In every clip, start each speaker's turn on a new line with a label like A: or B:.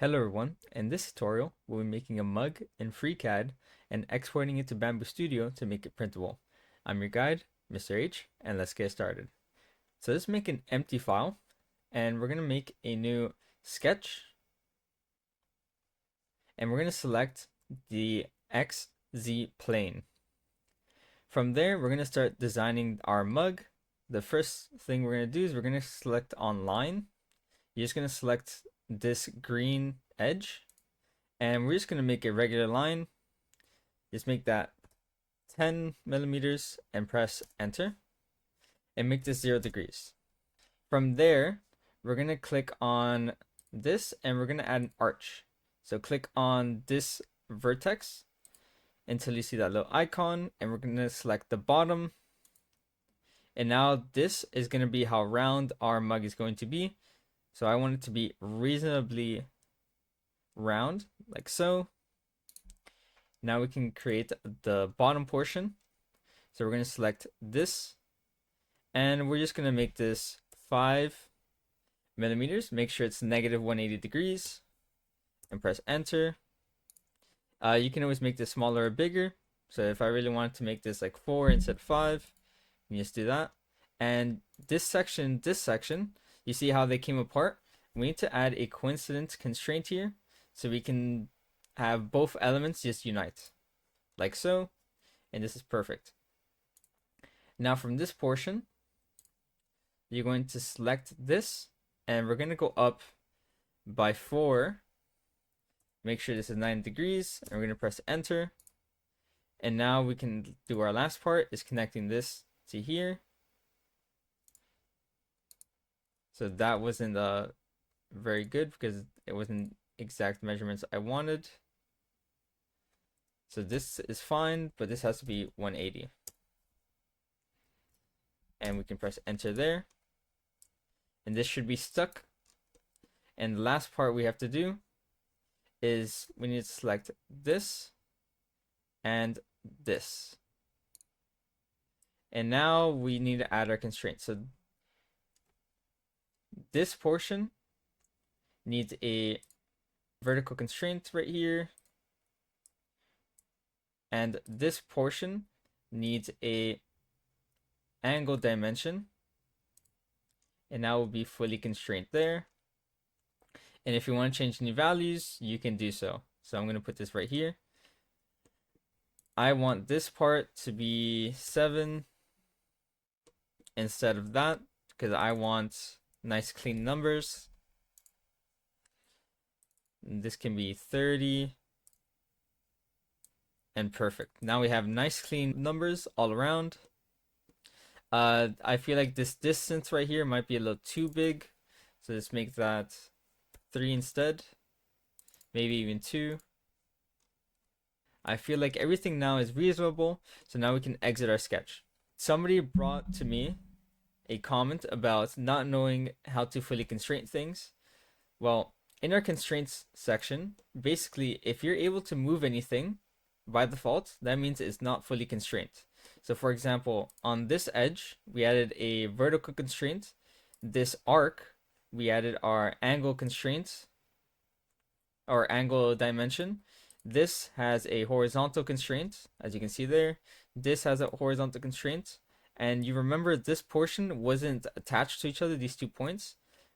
A: Hello everyone, in this tutorial we'll be making a mug in FreeCAD and exporting it to Bambu Studio to make it printable. I'm your guide, Mr. H, and let's get started. So let's make an empty file, and we're going to make a new sketch, and we're going to select the XZ plane. From there, we're going to start designing our mug. The first thing we're going to do is we're going to select on line. You're just going to select this green edge, and we're just going to make a regular line. Just make that 10 millimeters and press enter and make this 0 degrees. From there, we're going to click on this and we're going to add an arch. So click on this vertex until you see that little icon, and we're going to select the bottom. And now this is going to be how round our mug is going to be. So I want it to be reasonably round, like so. Now we can create the bottom portion. So we're going to select this, and we're just going to make this 5 millimeters. Make sure it's negative 180 degrees and press enter. You can always make this smaller or bigger. So if I really wanted to make this like 4 instead of 5, you just do that. And this section, you see how they came apart? We need to add a coincidence constraint here so we can have both elements just unite, like so, and this is perfect. Now from this portion, you're going to select this, and we're going to go up by 4. Make sure this is 9 degrees, and we're going to press enter. And now we can do our last part, is connecting this to here. So that wasn't very good because it wasn't exact measurements I wanted. So this is fine, but this has to be 180. And we can press enter there. And this should be stuck. And the last part we have to do is we need to select this and this. And now we need to add our constraints. So this portion needs a vertical constraint right here. And this portion needs a angle dimension. And now will be fully constrained there. And if you want to change any values, you can do so. So I'm going to put this right here. I want this part to be 7 instead of that because I want nice clean numbers. This can be 30 and perfect. Now we have nice clean numbers all around. I feel like this distance right here might be a little too big, so let's make that 3 instead, maybe even 2. I feel like everything now is reasonable, so now we can exit our sketch. Somebody brought to me a comment about not knowing how to fully constrain things. Well, in our constraints section, basically, if you're able to move anything by default, that means it's not fully constrained. So for example, on this edge, we added a vertical constraint. This arc, we added our angle constraint, or angle dimension. This has a horizontal constraint, as you can see there. This has a horizontal constraint. And you remember this portion wasn't attached to each other, these 2 points.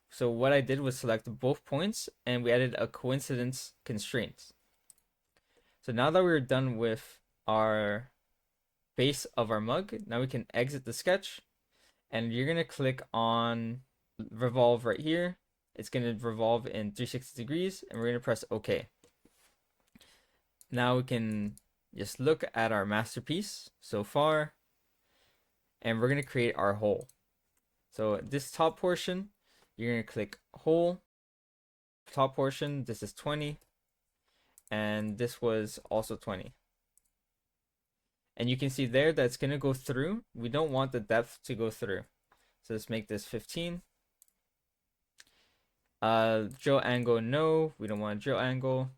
A: So what I did was select both points, and we added a coincidence constraint. So now that we're done with our base of our mug, now we can exit the sketch, and you're going to click on revolve right here. It's going to revolve in 360 degrees, and we're going to press OK. Now we can just look at our masterpiece so far, and we're going to create our hole. So this top portion, you're going to click hole. Top portion, this is 20, and this was also 20. And you can see there that it's going to go through. We don't want the depth to go through. So let's make this 15. Drill angle, no. We don't want a drill angle.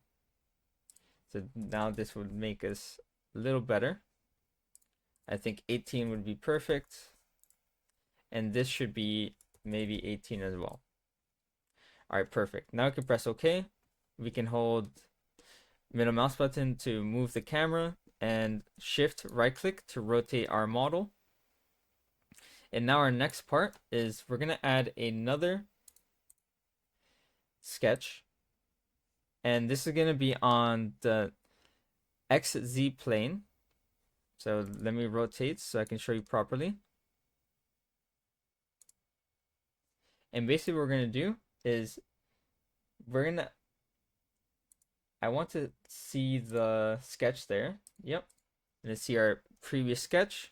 A: So now this would make us a little better. I think 18 would be perfect. And this should be maybe 18 as well. All right, perfect. Now I can press OK. we can hold middle mouse button to move the camera and shift right click to rotate our model. And now our next part is we're going to add another sketch. And this is going to be on the XZ plane. So let me rotate so I can show you properly. And basically what we're going to do is I want to see the sketch there. Yep. And see our previous sketch.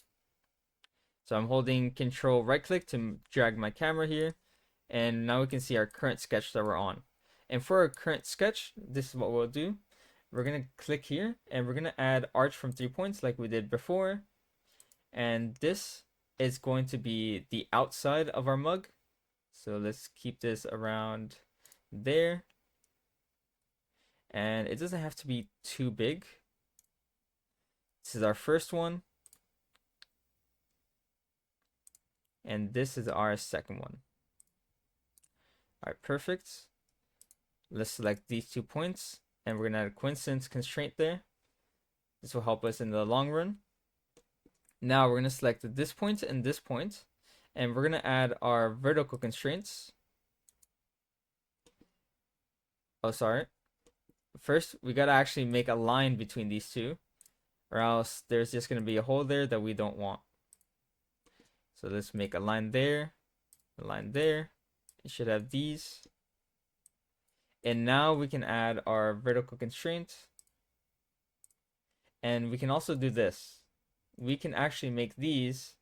A: So I'm holding control right click to drag my camera here. And now we can see our current sketch that we're on. And for our current sketch, this is what we'll do. We're going to click here and we're going to add arch from 3 points like we did before. And this is going to be the outside of our mug. So let's keep this around there. And it doesn't have to be too big. This is our first one. And this is our second one. All right, perfect. Let's select these 2 points and we're going to add a coincidence constraint there. This will help us in the long run. Now we're going to select this point and this point, and we're going to add our vertical constraints. Oh, sorry. First, we got to actually make a line between these two, or else there's just going to be a hole there that we don't want. So let's make a line there, a line there. It should have these. And now we can add our vertical constraint. And we can also do this. We can actually make these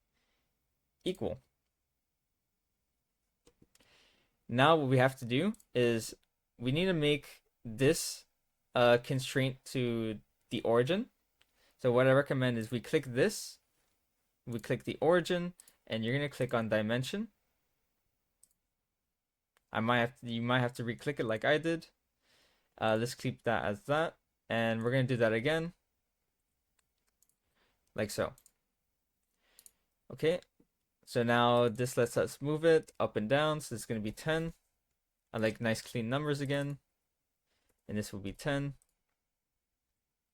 A: equal. Now what we have to do is we need to make this constraint to the origin. So what I recommend is we click this, we click the origin, and you're going to click on dimension. You might have to re-click it like I did. Let's keep that as that. And we're going to do that again. Like so. Okay. So now this lets us move it up and down. So it's going to be 10. I like nice clean numbers again. And this will be 10.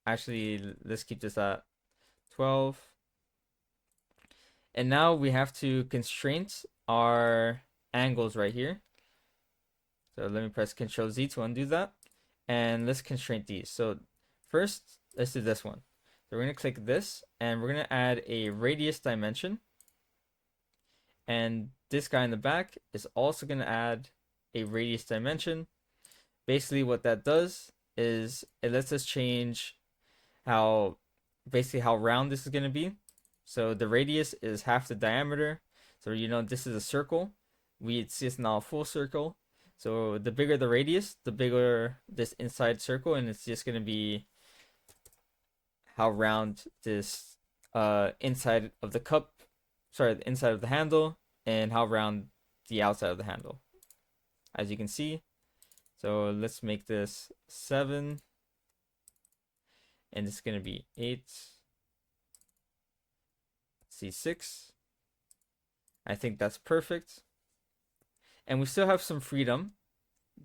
A: Actually, let's keep this at 12. And now we have to constrain our angles right here. So let me press Ctrl Z to undo that. And let's constrain these. So first, let's do this one. So we're going to click this and we're going to add a radius dimension. And this guy in the back is also going to add a radius dimension. Basically what that does is it lets us change how round this is going to be. So the radius is half the diameter. So this is a circle. It's just now a full circle. So the bigger the radius, the bigger this inside circle, and it's just going to be how round this inside of the cup, the inside of the handle, and how round the outside of the handle, as you can see. So let's make this 7, and it's going to be 8. See 6. I think that's perfect. And we still have some freedom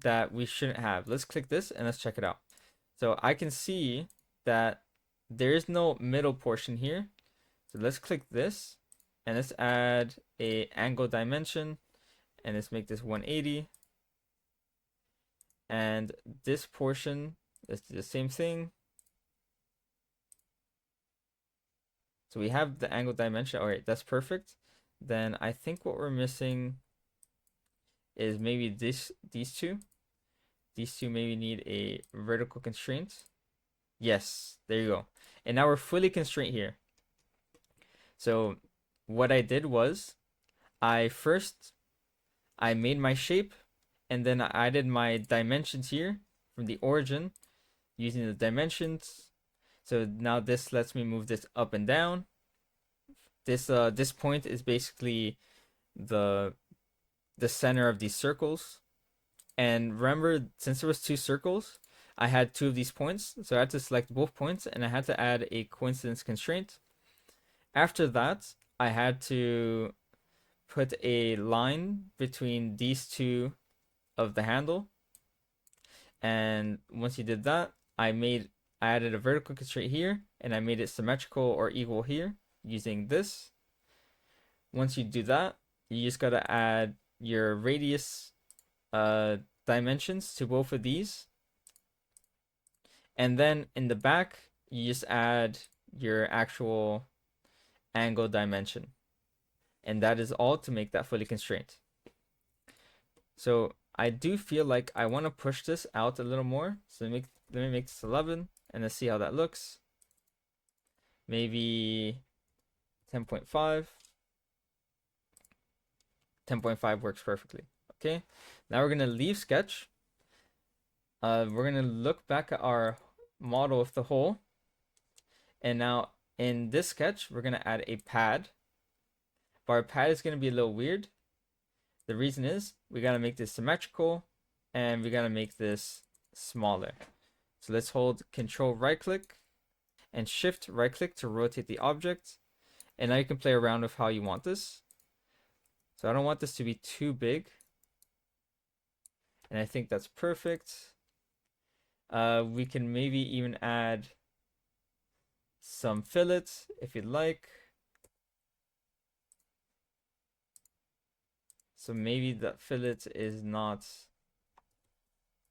A: that we shouldn't have. Let's click this and let's check it out. So I can see that there is no middle portion here. So let's click this and let's add a angle dimension and let's make this 180. And this portion, let's do the same thing. So we have the angle dimension. All right, that's perfect. Then I think what we're missing is maybe these two. These two maybe need a vertical constraint. Yes, there you go. And now we're fully constrained here. So what I did was I made my shape and then I added my dimensions here from the origin using the dimensions. So now this lets me move this up and down. This point is basically the center of these circles. And remember, since there was 2 circles, I had 2 of these points. So I had to select both points and I had to add a coincidence constraint. After that, I had to put a line between these 2 of the handle. And once you did that, I added a vertical constraint here, and I made it symmetrical or equal here using this. Once you do that, you just gotta add your radius dimensions to both of these. And then in the back, you just add your actual angle dimension. And that is all to make that fully constrained. So I do feel like I want to push this out a little more. So let me make this 11 and let's see how that looks. Maybe 10.5. 10.5 works perfectly. Okay, now we're gonna leave sketch. We're gonna look back at our model of the hole, and now in this sketch we're gonna add a pad. But our pad is gonna be a little weird. The reason is we gotta make this symmetrical, and we gotta make this smaller. So let's hold Control right click and Shift right click to rotate the object, and now you can play around with how you want this. So I don't want this to be too big, and I think that's perfect. We can maybe even add some fillets if you'd like. So maybe that fillet is not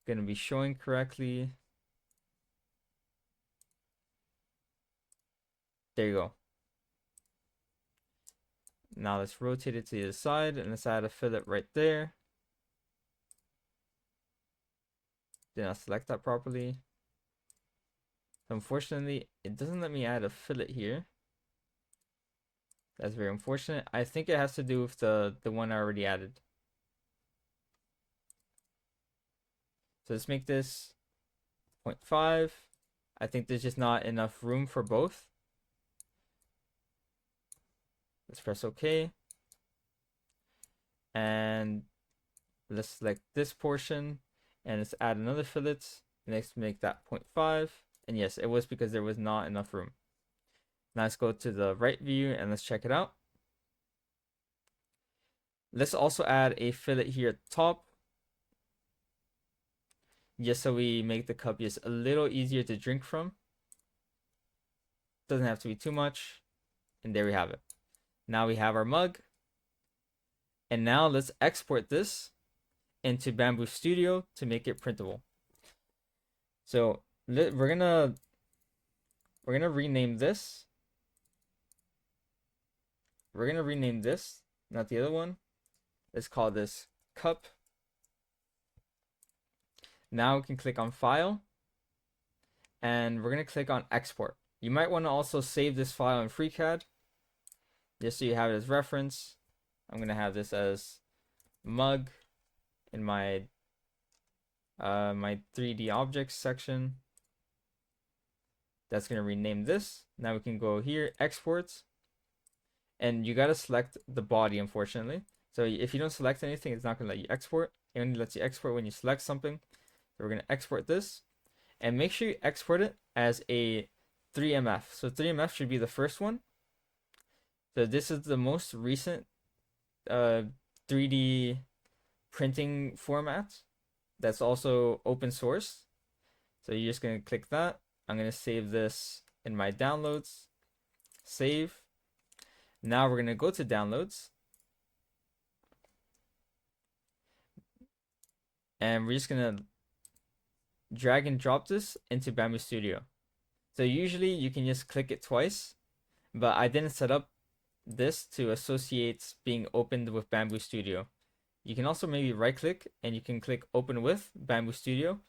A: going to be showing correctly. There you go. Now let's rotate it to the other side and let's add a fillet right there. Did not select that properly. So unfortunately, it doesn't let me add a fillet here. That's very unfortunate. I think it has to do with the one I already added. So let's make this 0.5. I think there's just not enough room for both. Let's press OK. And let's select this portion and let's add another fillet. Next, make that 0.5. And yes, it was because there was not enough room. Now let's go to the right view and let's check it out. Let's also add a fillet here at the top, just so we make the cup just a little easier to drink from. Doesn't have to be too much. And there we have it. Now we have our mug. And now let's export this into Bambu Studio to make it printable. So we're gonna rename this. We're gonna rename this, not the other one. Let's call this cup. Now we can click on File, and we're gonna click on Export. You might want to also save this file in FreeCAD, just so you have it as reference. I'm gonna have this as mug in my my 3D objects section. That's gonna rename this. Now we can go here, exports, and you gotta select the body, unfortunately. So if you don't select anything, it's not gonna let you export. It only lets you export when you select something. So we're gonna export this, and make sure you export it as a 3MF. So 3MF should be the first one. So this is the most recent 3D printing format that's also open source. So you're just gonna click that. I'm gonna save this in my downloads. Save. Now we're gonna go to downloads. And we're just gonna drag and drop this into Bambu Studio. So usually you can just click it twice, but I didn't set up this to associate being opened with Bambu Studio. You can also maybe right click and you can click open with Bambu Studio,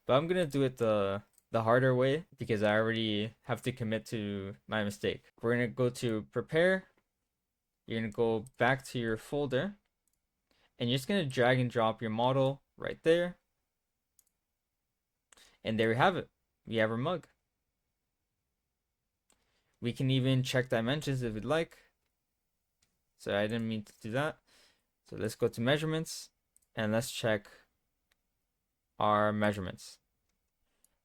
A: but I'm gonna do it the harder way because I already have to commit to my mistake. We're gonna go to prepare. You're gonna go back to your folder and you're just gonna drag and drop your model right there. And there we have it. We have our mug. We can even check dimensions if we'd like. So I didn't mean to do that. So let's go to measurements and let's check our measurements.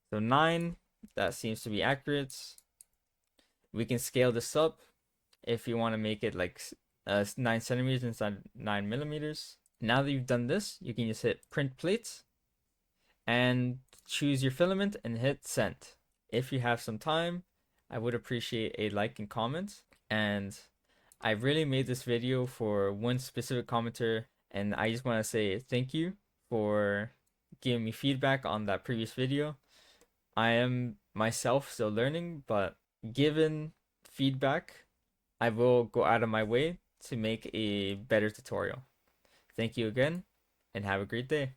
A: So 9, that seems to be accurate. We can scale this up if you want to make it like 9 centimeters instead of 9 millimeters. Now that you've done this, you can just hit print plate and choose your filament and hit send. If you have some time, I would appreciate a like and comment. And I really made this video for one specific commenter, and I just want to say thank you for giving me feedback on that previous video. I am myself still learning, but given feedback, I will go out of my way to make a better tutorial. Thank you again, and have a great day.